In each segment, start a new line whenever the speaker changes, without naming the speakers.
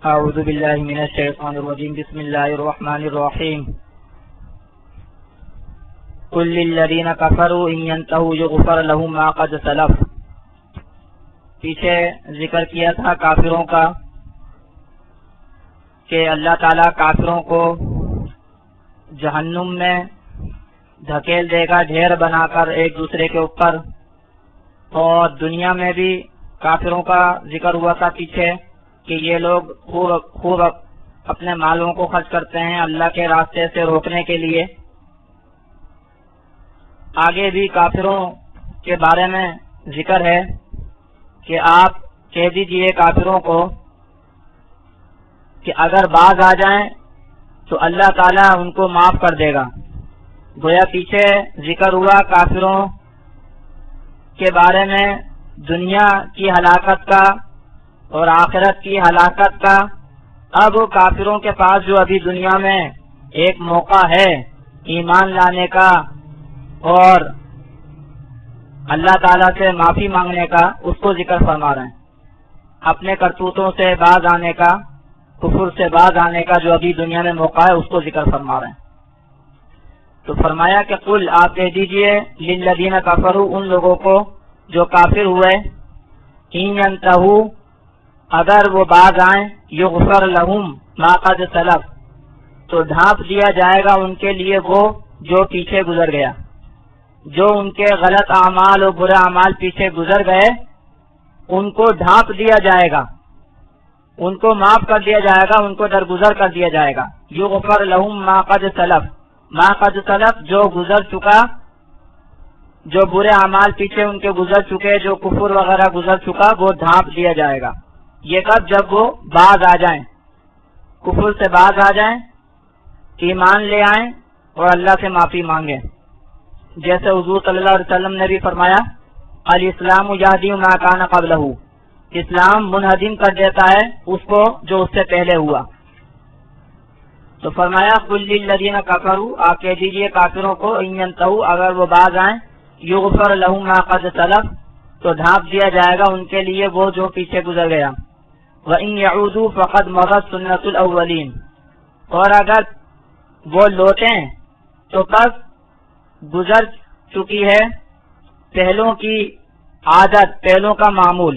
اعوذ باللہ من الشیطان الرجیم بسم اللہ الرحمن الرحیم قل للذین کفروا ان ینتہوا یغفر لهم ما قد سلف. پیچھے ذکر کیا تھا کافروں کا کہ اللہ تعالیٰ کافروں کو جہنم میں دھکیل دے گا ڈھیر بنا کر ایک دوسرے کے اوپر، اور دنیا میں بھی کافروں کا ذکر ہوا تھا پیچھے کہ یہ لوگ خوب اپنے مالوں کو خرچ کرتے ہیں اللہ کے راستے سے روکنے کے لیے. آگے بھی کافروں کے بارے میں ذکر ہے کہ آپ کہہ دیجئے کافروں کو کہ اگر باز آ جائیں تو اللہ تعالیٰ ان کو معاف کر دے گا. گویا پیچھے ذکر ہوا کافروں کے بارے میں دنیا کی ہلاکت کا اور آخرت کی ہلاکت کا. اب کافروں کے پاس جو ابھی دنیا میں ایک موقع ہے ایمان لانے کا اور اللہ تعالیٰ سے معافی مانگنے کا، اس کو ذکر فرما رہے ہیں. اپنے کرتوتوں سے باز آنے کا، کفر سے باز آنے کا جو ابھی دنیا میں موقع ہے اس کو ذکر فرما رہے ہیں. تو فرمایا کہ قل آپ کہہ دیجئے للذین کفروا ان لوگوں کو جو کافر ہوئے، ان ینتہوا اگر وہ باز آئیں، یغفر لہم ما قد سلف تو ڈھانپ دیا جائے گا ان کے لیے وہ جو پیچھے گزر گیا. جو ان کے غلط اعمال اور برے اعمال پیچھے گزر گئے ان کو ڈھانپ دیا جائے گا، ان کو معاف کر دیا جائے گا، ان کو درگزر کر دیا جائے گا. یغفر لہم ما قد سلف، ما قد سلف جو گزر چکا، جو برے اعمال پیچھے ان کے گزر چکے، جو کفر وغیرہ گزر چکا وہ ڈھانپ دیا جائے گا. یہ کب؟ جب وہ باز آ جائیں، کفر سے باز آ جائیں، ایمان لے آئیں اور اللہ سے معافی مانگیں. جیسے حضور صلی اللہ علیہ وسلم نے بھی فرمایا الاسلام یہدی ما کان قبلہ، اسلام منہدم کر دیتا ہے اس کو جو اس سے پہلے ہوا. تو فرمایا قل للذین کفروا آپ کہہ دیجئے کافروں کو ان ینتہوا اگر وہ باز آئیں، یغفر لہم ما قد سلف تو ڈھانپ دیا جائے گا ان کے لیے وہ جو پیچھے گزر گیا. وَإِن يَعُودُوا فَقَدْ مَضَتْ سُنَّةُ الْأَوَّلِينَ اور اگر وہ لوٹیں تو بس گزر چکی ہے پہلوں کی عادت، پہلوں کا معمول.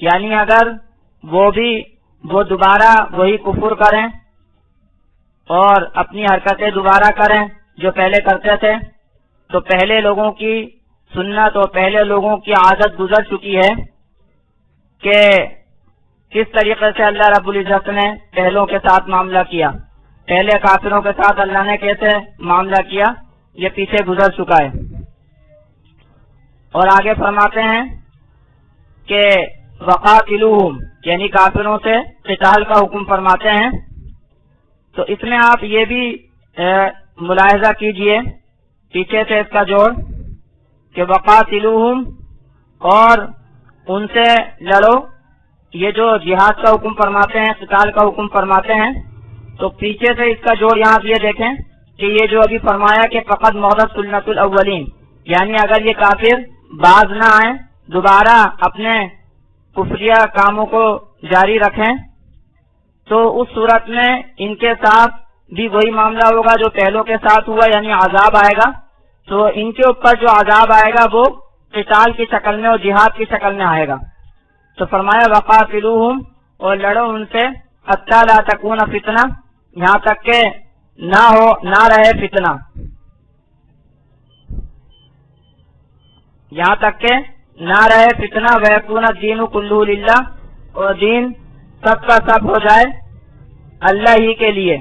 یعنی اگر وہ دوبارہ وہی کفر کریں اور اپنی حرکتیں دوبارہ کریں جو پہلے کرتے تھے تو پہلے لوگوں کی سنت اور پہلے لوگوں کی عادت گزر چکی ہے کہ کس طریقے سے اللہ رب العزت نے پہلوں کے ساتھ معاملہ کیا، پہلے کافروں کے ساتھ اللہ نے کیسے معاملہ کیا یہ پیچھے گزر چکا ہے. اور آگے فرماتے ہیں کہ وقاتلوہم یعنی کافروں سے قتال کا حکم فرماتے ہیں. تو اس میں آپ یہ بھی ملاحظہ کیجئے پیچھے سے اس کا جوڑ کہ وقاتلوہم اور ان سے لڑو، یہ جو جہاد کا حکم فرماتے ہیں، قتال کا حکم فرماتے ہیں، تو پیچھے سے اس کا جوڑ یہاں یہ دیکھیں کہ یہ جو ابھی فرمایا کہ فقط مضت سنت الاولین، یعنی اگر یہ کافر باز نہ آئیں، دوبارہ اپنے کفریہ کاموں کو جاری رکھیں تو اس صورت میں ان کے ساتھ بھی وہی معاملہ ہوگا جو پہلوں کے ساتھ ہوا، یعنی عذاب آئے گا. تو ان کے اوپر جو عذاب آئے گا وہ قتال کی شکل میں اور جہاد کی شکل میں آئے گا. تو فرمایا وقاتلوہم اور لڑو ان سے حتی لا تکون فتنہ یہاں تک کہ نہ رہے فتنہ، یہاں تک کہ نہ رہے فتنہ ویکون الدین کلہ للہ اور دین سب کا سب ہو جائے اللہ ہی کے لیے.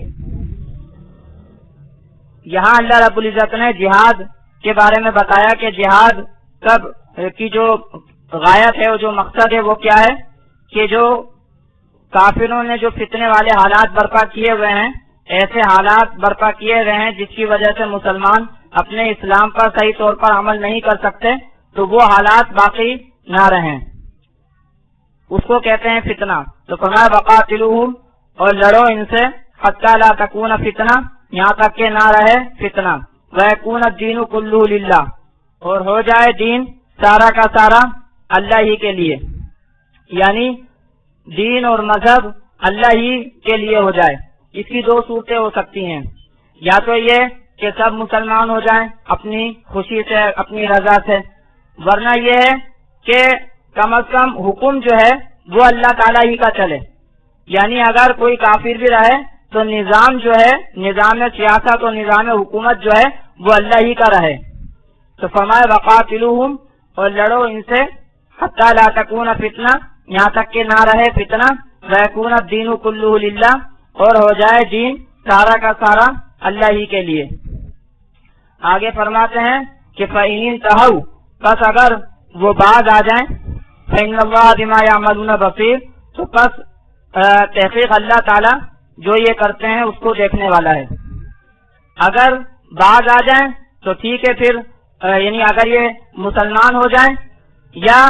یہاں اللہ رب العزت نے جہاد کے بارے میں بتایا کہ جہاد کب کی جو غایت ہے اور جو مقصد ہے وہ کیا ہے کہ جو کافروں نے جو فتنے والے حالات برپا کیے ہوئے ہیں، ایسے حالات برپا کیے ہوئے ہیں جس کی وجہ سے مسلمان اپنے اسلام پر صحیح طور پر عمل نہیں کر سکتے، تو وہ حالات باقی نہ رہیں، اس کو کہتے ہیں فتنہ. تو فرمایا وقاتلوہم اور لڑو ان سے حتی لا تکون فتنہ یہاں تک کہ نہ رہے فتنہ ویکون الدین کلہ للہ اور ہو جائے دین سارا کا سارا اللہ ہی کے لیے. یعنی دین اور مذہب اللہ ہی کے لیے ہو جائے۔ اس کی دو صورتیں ہو سکتی ہیں، یا تو یہ کہ سب مسلمان ہو جائیں اپنی خوشی سے، اپنی رضا سے، ورنہ یہ ہے کہ کم از کم حکم جو ہے وہ اللہ تعالیٰ ہی کا چلے، یعنی اگر کوئی کافر بھی رہے تو نظام جو ہے، نظام سیاست اور نظام حکومت جو ہے وہ اللہ ہی کا رہے۔ تو فرمائے وقاتلوہم، اور لڑو ان سے، حتی لا تکون فتنہ، یہاں تک کہ نہ رہے فتنہ، ویکون الدین کلہ للہ، اور ہو جائے دین سارا کا سارا اللہ ہی کے لیے۔ آگے فرماتے ہیں کہ فَإِنِ انْتَهَوْا، پس اگر وہ باز آ جائیں، فَإِنَّ اللَّهَ بِمَا يَعْمَلُونَ بَصِيرٌ، تو پس تحقیق اللہ تعالی جو یہ کرتے ہیں اس کو دیکھنے والا ہے۔ اگر باز آ جائیں تو ٹھیک ہے، پھر یعنی اگر یہ مسلمان ہو جائیں یا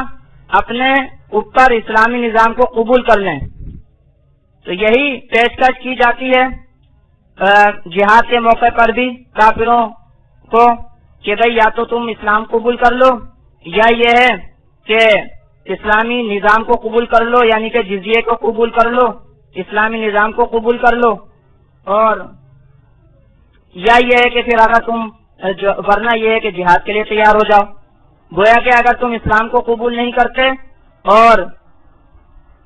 اپنے اوپر اسلامی نظام کو قبول کر لیں، تو یہی پیشکش کی جاتی ہے جہاد کے موقع پر بھی کافروں کو کہ بھئی یا تو تم اسلام قبول کر لو، یا یہ ہے کہ اسلامی نظام کو قبول کر لو، یعنی کہ جزیے کو قبول کر لو، اسلامی نظام کو قبول کر لو، اور یا یہ ہے کہ پھر اگر تم ورنہ یہ ہے کہ جہاد کے لیے تیار ہو جاؤ۔ گویا کہ اگر تم اسلام کو قبول نہیں کرتے اور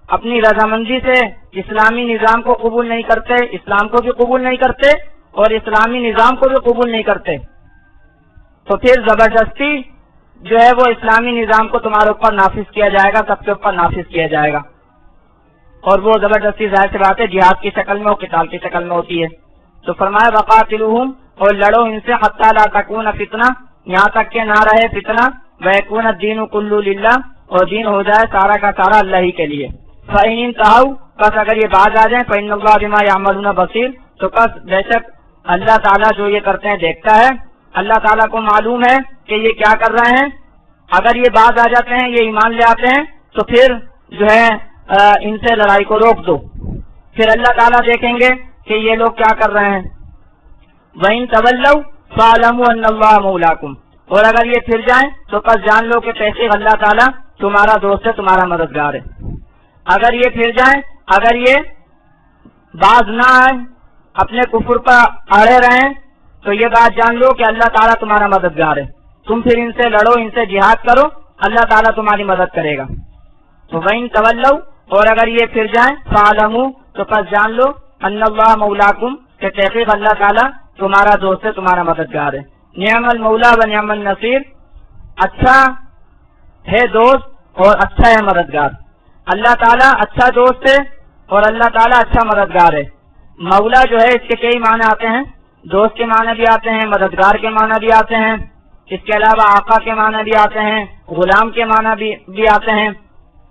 اپنی رضامندی سے اسلامی نظام کو قبول نہیں کرتے، اسلام کو بھی قبول نہیں کرتے اور اسلامی نظام کو بھی قبول نہیں کرتے، تو پھر زبردستی جو ہے وہ اسلامی نظام کو تمہارے اوپر نافذ کیا جائے گا، سب کے اوپر نافذ کیا جائے گا، اور وہ زبردستی ظاہر سی بات ہے جہاد کی شکل میں اور قتال کی شکل میں ہوتی ہے۔ تو فرمایا وقاتلوہم، اور لڑو ان سے، حتی لا تکون فتنہ، یہاں تک کہ نہ رہے فتنہ، ویکون الدین کلہ للہ، اور دین ہو جائے سارا کا سارا اللہ ہی کے لیے۔ فَإِنِ انْتَهَوْا، پس اگر یہ باز آ جائیں، فَإِنَّ اللَّهَ بِمَا يَعْمَلُونَ بَصِيرٌ، تو پس بے شک اللہ تعالیٰ جو یہ کرتے ہیں دیکھتا ہے، اللہ تعالیٰ کو معلوم ہے کہ یہ کیا کر رہے ہیں۔ اگر یہ باز آ جاتے ہیں، یہ ایمان لے آتے ہیں، تو پھر جو ہے ان سے لڑائی کو روک دو، پھر اللہ تعالیٰ دیکھیں گے کہ یہ لوگ کیا کر رہے ہیں۔ وَإِن تَوَلَّوْا فَاعْلَمُوا أَنَّ اللَّهَ مَوْلَاكُمْ، اور اگر یہ پھر جائیں تو پس جان لو کہ تحقیق اللہ تعالیٰ تمہارا دوست ہے، تمہارا مددگار ہے۔ اگر یہ پھر جائیں، اگر یہ باز نہ آئے، اپنے کفر پر اڑے رہیں، تو یہ بات جان لو کہ اللہ تعالیٰ تمہارا مددگار ہے، تم پھر ان سے لڑو، ان سے جہاد کرو، اللہ تعالیٰ تمہاری مدد کرے گا۔ تو وَإِن تَوَلَّوْا، اور اگر یہ پھر جائیں، فَاعْلَمُوا، تو پس جان لو، أَنَّ اللَّهَ مَوْلَاكُمْ، کہ تحقیق اللہ تعالیٰ تمہارا دوست ہے، تمہارا مددگار ہے۔ نعم المولا و نعم النصیر، اچھا ہے دوست اور اچھا ہے مددگار۔ اللہ تعالیٰ اچھا دوست ہے اور اللہ تعالیٰ اچھا مددگار ہے۔ مولا جو ہے اس کے کئی معنی آتے ہیں، دوست کے معنی بھی آتے ہیں، مددگار کے معنی بھی آتے ہیں، اس کے علاوہ آقا کے معنی بھی آتے ہیں، غلام کے معنی بھی آتے ہیں۔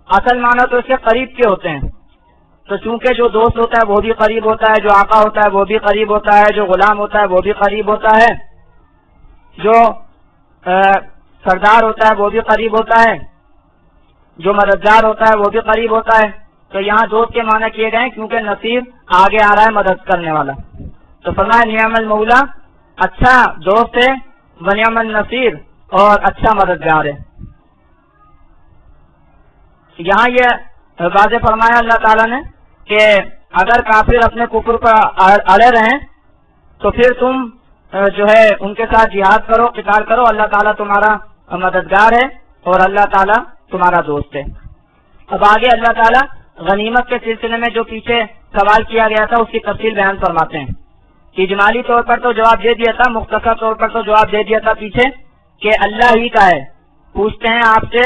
اصل معنی تو اس کے قریب کے ہوتے ہیں، تو چونکہ جو دوست ہوتا ہے وہ بھی قریب ہوتا ہے، جو آقا ہوتا ہے وہ بھی قریب ہوتا ہے، جو غلام ہوتا ہے وہ بھی قریب ہوتا ہے، جو سردار ہوتا ہے وہ بھی قریب ہوتا ہے، جو مددگار ہوتا ہے وہ بھی قریب ہوتا ہے۔ تو یہاں دوست کے معنی کیے گئے کیونکہ نصیر آگے آ رہا ہے مدد کرنے والا، تو فرمایا نعم المولا، اچھا دوست ہے، ونعم النصیر، اور اچھا مددگار ہے۔ یہاں یہ واضح فرمایا اللہ تعالیٰ نے کہ اگر کافر اپنے کفر پر اڑے رہیں تو پھر تم جو ہے ان کے ساتھ جہاد کرو، قتال کرو، اللہ تعالیٰ تمہارا مددگار ہے اور اللہ تعالیٰ تمہارا دوست ہے۔ اب آگے اللہ تعالیٰ غنیمت کے سلسلے میں جو پیچھے سوال کیا گیا تھا اس کی تفصیل بیان فرماتے ہیں۔ اجمالی طور پر تو جواب دے دیا تھا، مختصر طور پر تو جواب دے دیا تھا پیچھے کہ اللہ ہی کا ہے۔ پوچھتے ہیں آپ سے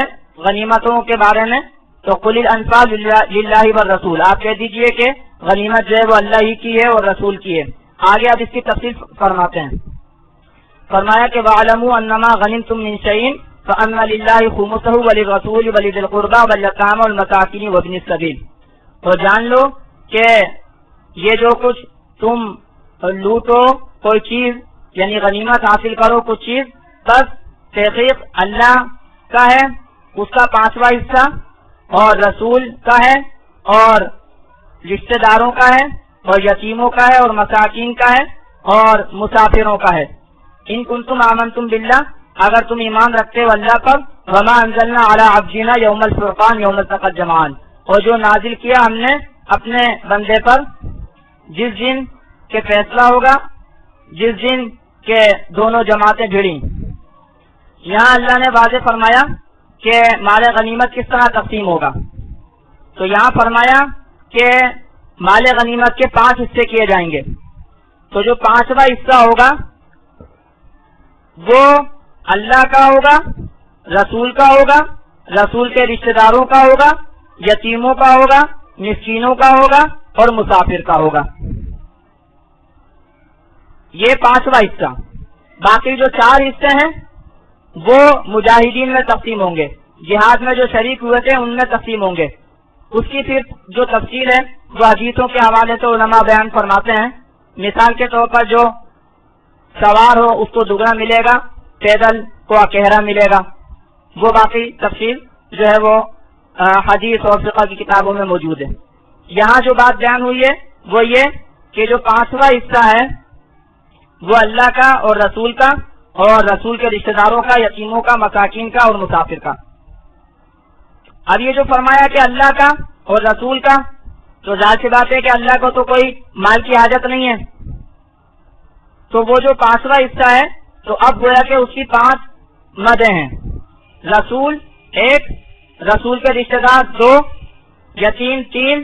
غنیمتوں کے بارے میں، تو قل الانفال للہ والرسول، آپ کہہ دیجئے کہ غنیمت جو ہے وہ اللہ ہی کی ہے اور رسول کی ہے۔ آگے اب اس کی تفصیل فرماتے ہیں، فرمایا کہ وَاعْلَمُوا أَنَّمَا غَنِمْتُم مِّن شَيْءٍ فَأَنَّ لِلَّهِ خُمُسَهُ وَلِلرَّسُولِ وَلِذِي الْقُرْبَى وَالْيَتَامَى وَالْمَسَاكِينِ وَابْنِ السَّبِيلِ، اور جان لو کہ یہ جو کچھ تم لوٹو کوئی چیز، یعنی غنیمت حاصل کرو کچھ چیز، بس تحقیق اللہ کا ہے، اس کا 5واں حصہ، اور رسول کا ہے، اور رشتہ داروں کا ہے، اور یتیموں کا ہے، اور مساکین کا ہے، اور مسافروں کا ہے۔ ان کنتم آمنتم باللہ، اگر تم ایمان رکھتے ہو اللہ پر، وما انزلنا علی عبدنا یوم الفرقان یوم التقى الجمعان، اور جو نازل کیا ہم نے اپنے بندے پر جس دن کے فیصلہ ہوگا، جس دن کے دونوں جماعتیں بھیڑیں۔ یہاں اللہ نے واضح فرمایا کہ مال غنیمت کس طرح تقسیم ہوگا، تو یہاں فرمایا کہ مال غنیمت کے 5 حصے کیے جائیں گے۔ تو جو 5واں حصہ ہوگا وہ اللہ کا ہوگا، رسول کا ہوگا، رسول کے رشتہ داروں کا ہوگا، یتیموں کا ہوگا، مسکینوں کا ہوگا اور مسافر کا ہوگا۔ یہ 5واں حصہ۔ باقی جو 4 حصے ہیں وہ مجاہدین میں تقسیم ہوں گے، جہاد میں جو شریک ہوئے تھے ان میں تقسیم ہوں گے۔ اس کی پھر جو تفصیل ہے وہ حدیثوں کے حوالے سے علماء بیان فرماتے ہیں۔ مثال کے طور پر جو سوار ہو اس کو دگنا ملے گا، پیدل کو اکیرا ملے گا۔ وہ باقی تفصیل جو ہے وہ حدیث اور فقہ کی کتابوں میں موجود ہے۔ یہاں جو بات بیان ہوئی ہے وہ یہ کہ جو 5واں حصہ ہے وہ اللہ کا اور رسول کا اور رسول کے رشتہ داروں کا، یتیموں کا، مساکین کا اور مسافر کا۔ اب یہ جو فرمایا کہ اللہ کا اور رسول کا، تو ظاہر سی بات ہے کہ اللہ کو تو کوئی مال کی حاجت نہیں ہے، تو وہ جو 5واں حصہ ہے تو اب گویا کہ اس کی 5 مدیں ہیں۔ رسول 1، رسول کے رشتہ دار 2، یتیم 3،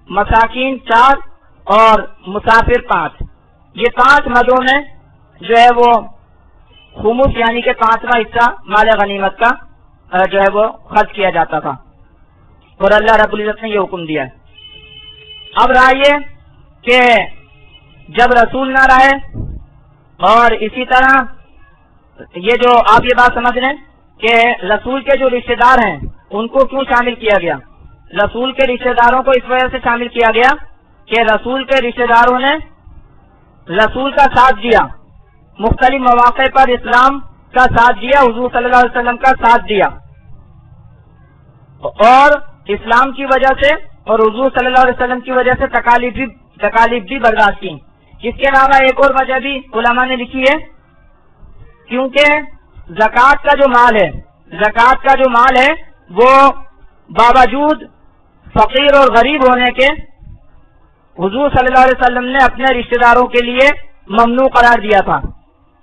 مساکین 4 اور مسافر 5۔ یہ 5 مدوں میں جو ہے وہ خمس یعنی کہ 5واں حصہ مال غنیمت کا جو ہے وہ خرچ کیا جاتا تھا، اور اللہ رب العزت نے یہ حکم دیا ہے۔ اب رہا یہ کہ جب رسول نہ رہے، اور اسی طرح یہ جو آپ یہ بات سمجھ لیں کہ رسول کے جو رشتہ دار ہیں ان کو کیوں شامل کیا گیا؟ رسول کے رشتہ داروں کو اس وجہ سے شامل کیا گیا کہ رسول کے رشتہ داروں نے رسول کا ساتھ دیا، مختلف مواقع پر اسلام کا ساتھ دیا، حضور صلی اللہ علیہ وسلم کا ساتھ دیا، اور اسلام کی وجہ سے اور حضور صلی اللہ علیہ وسلم کی وجہ سے تکالیف بھی برداشت کی۔ اس کے علاوہ ایک اور وجہ بھی علماء نے لکھی ہے، کیونکہ زکوٰۃ کا جو مال ہے وہ باوجود فقیر اور غریب ہونے کے حضور صلی اللہ علیہ وسلم نے اپنے رشتہ داروں کے لیے ممنوع قرار دیا تھا۔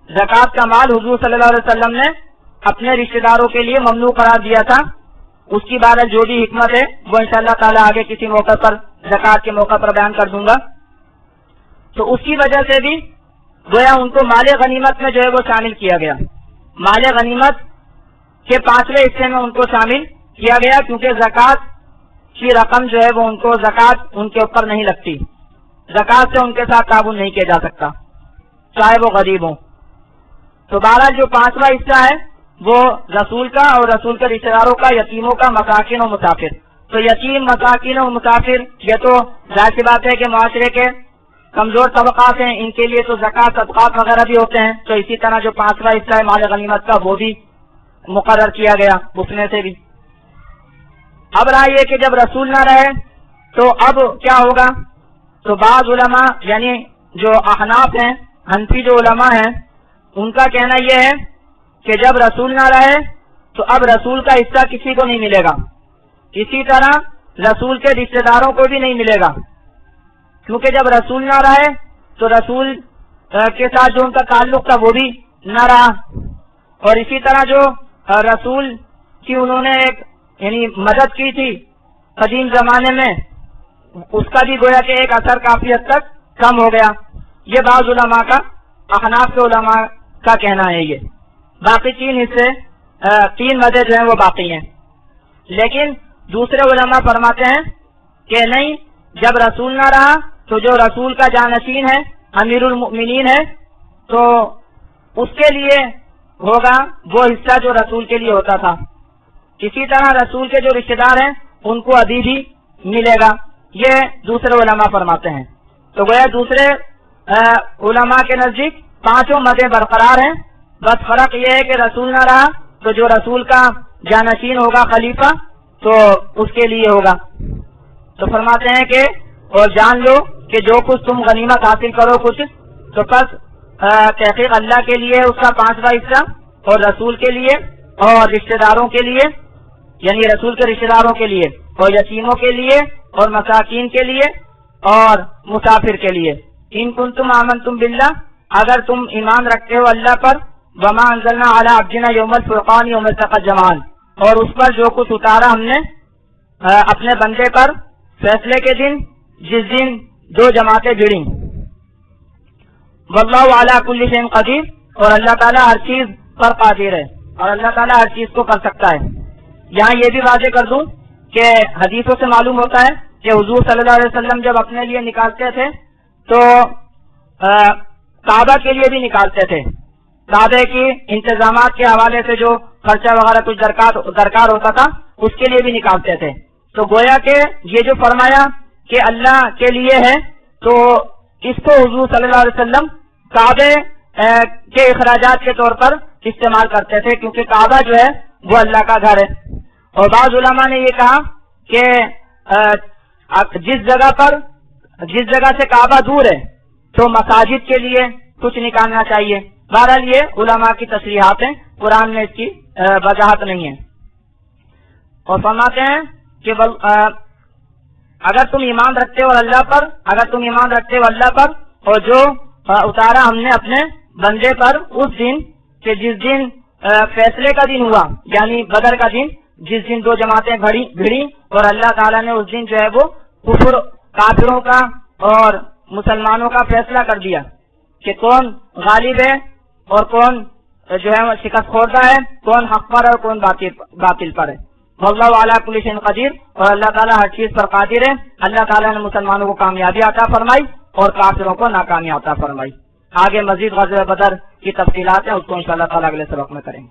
زکوٰۃ کا مال حضور صلی اللہ علیہ وسلم نے اپنے رشتہ داروں کے لیے ممنوع قرار دیا تھا۔ اس کی بارے جو بھی حکمت ہے وہ انشاءاللہ تعالی آگے کسی موقع پر زکوٰۃ کے موقع پر بیان کر دوں گا۔ تو اس کی وجہ سے بھی گویا ان کو مال غنیمت میں جو ہے وہ شامل کیا گیا، مال غنیمت کے 5ویں حصے میں ان کو شامل کیا گیا، کیونکہ زکوٰۃ کی رقم جو ہے وہ ان کو زکوٰۃ ان کے اوپر نہیں لگتی، زکوٰۃ سے ان کے ساتھ تعاون نہیں کیا جا سکتا چاہے وہ غریب ہوں۔ تو بہرحال جو 5واں حصہ ہے وہ رسول کا اور رسول کے رشتہ داروں کا، یتیموں کا، مساکین و مسافر۔ تو یتیم، مساکین و مسافر یہ تو ظاہر سی بات ہے کہ معاشرے کے کمزور طبقات ہیں، ان کے لیے تو زکوٰۃ، صدقات وغیرہ بھی ہوتے ہیں، تو اسی طرح جو 5واں حصہ ہے مال غنیمت کا وہ بھی مقرر کیا گیا اس میں سے بھی۔ اب رہا یہ کہ جب رسول نہ رہے تو اب کیا ہوگا؟ تو بعض علماء یعنی جو احناف ہیں، حنفی جو علماء ہیں، ان کا کہنا یہ ہے کہ جب رسول نہ رہے تو اب رسول کا حصہ کسی کو نہیں ملے گا، اسی طرح رسول کے رشتہ داروں کو بھی نہیں ملے گا، کیونکہ جب رسول نہ رہے تو رسول کے ساتھ جو ان کا تعلق تھا وہ بھی نہ رہا، اور اسی طرح جو رسول کی انہوں نے ایک یعنی مدد کی تھی قدیم زمانے میں، اس کا بھی گویا کہ ایک اثر کافی حد تک کم ہو گیا۔ یہ بعض علماء کا، احناف کے علماء کا کہنا ہے۔ یہ باقی 3 حصے، 3 مدیں جو ہیں وہ باقی ہیں، لیکن دوسرے علماء فرماتے ہیں کہ نہیں، جب رسول نہ رہا تو جو رسول کا جانشین ہے، امیر المؤمنین ہے، تو اس کے لیے ہوگا وہ حصہ جو رسول کے لیے ہوتا تھا، اسی طرح رسول کے جو رشتہ دار ہیں ان کو ابھی بھی ملے گا، یہ دوسرے علماء فرماتے ہیں۔ تو گویا دوسرے علماء کے نزدیک 5 مدیں برقرار ہیں، بس فرق یہ ہے کہ رسول نہ رہا تو جو رسول کا جانشین ہوگا، خلیفہ، تو اس کے لیے ہوگا۔ تو فرماتے ہیں کہ اور جان لو کہ جو کچھ تم غنیمت حاصل کرو کچھ، تو پس تحقیق اللہ کے لیے اس کا 5واں حصہ، اور رسول کے لیے اور رشتہ داروں کے لیے، یعنی رسول کے رشتہ داروں کے لیے اور یتیموں کے لیے اور مساکین کے لیے اور مسافر کے لیے. ان کنتم آمنتم باللہ، اگر تم ایمان رکھتے ہو اللہ پر، وما انزلنا علی عبدنا یوم الفرقان یوم التقى الجمعان، اور اس پر جو کچھ اتارا ہم نے اپنے بندے پر فیصلے کے دن جس دن دو جماعتیں بھڑیں. واللہ علی کل شیء قدیر، اور اللہ تعالیٰ ہر چیز پر قادر ہے، اور اللہ تعالیٰ ہر چیز کو کر سکتا ہے. یہاں یہ بھی واضح کر دوں کہ حدیثوں سے معلوم ہوتا ہے کہ حضور صلی اللہ علیہ وسلم جب اپنے لیے نکالتے تھے تو کعبہ کے لیے بھی نکالتے تھے. کعبے کی انتظامات کے حوالے سے جو خرچہ وغیرہ کچھ درکار ہوتا تھا اس کے لیے بھی نکالتے تھے. تو گویا کہ یہ جو فرمایا کہ اللہ کے لیے ہے، تو اس کو حضور صلی اللہ علیہ وسلم کعبے کے اخراجات کے طور پر استعمال کرتے تھے، کیونکہ کعبہ جو ہے وہ اللہ کا گھر ہے. اور بعض علماء نے یہ کہا کہ جس جگہ سے کعبہ دور ہے تو مساجد کے لیے کچھ نکالنا چاہیے. بہرحال یہ علماء کی تصریحات ہیں، قرآن میں اس کی وضاحت نہیں ہے. اور فرماتے ہیں کہ اگر تم ایمان رکھتے ہو اللہ پر، اور جو اتارا ہم نے اپنے بندے پر اس دن کہ جس دن فیصلے کا دن ہوا، یعنی بدر کا دن، جس دن دو جماعتیں بھڑی اور اللہ تعالیٰ نے اس دن جو ہے وہ کفر کافروں کا اور مسلمانوں کا فیصلہ کر دیا کہ کون غالب ہے اور کون جو ہے شکست خوردہ ہے، کون حق پر ہے اور کون باطل پر ہے. واللہ علی کل شیء قدیر، اور اللہ تعالیٰ ہر چیز پر قادر ہے. اللہ تعالیٰ نے مسلمانوں کو کامیابی عطا فرمائی اور کافروں کو ناکامی عطا فرمائی. آگے مزید غزوہ بدر کی تفصیلات ہیں، اس کو انشاءاللہ تعالیٰ اگلے سبق میں کریں گے.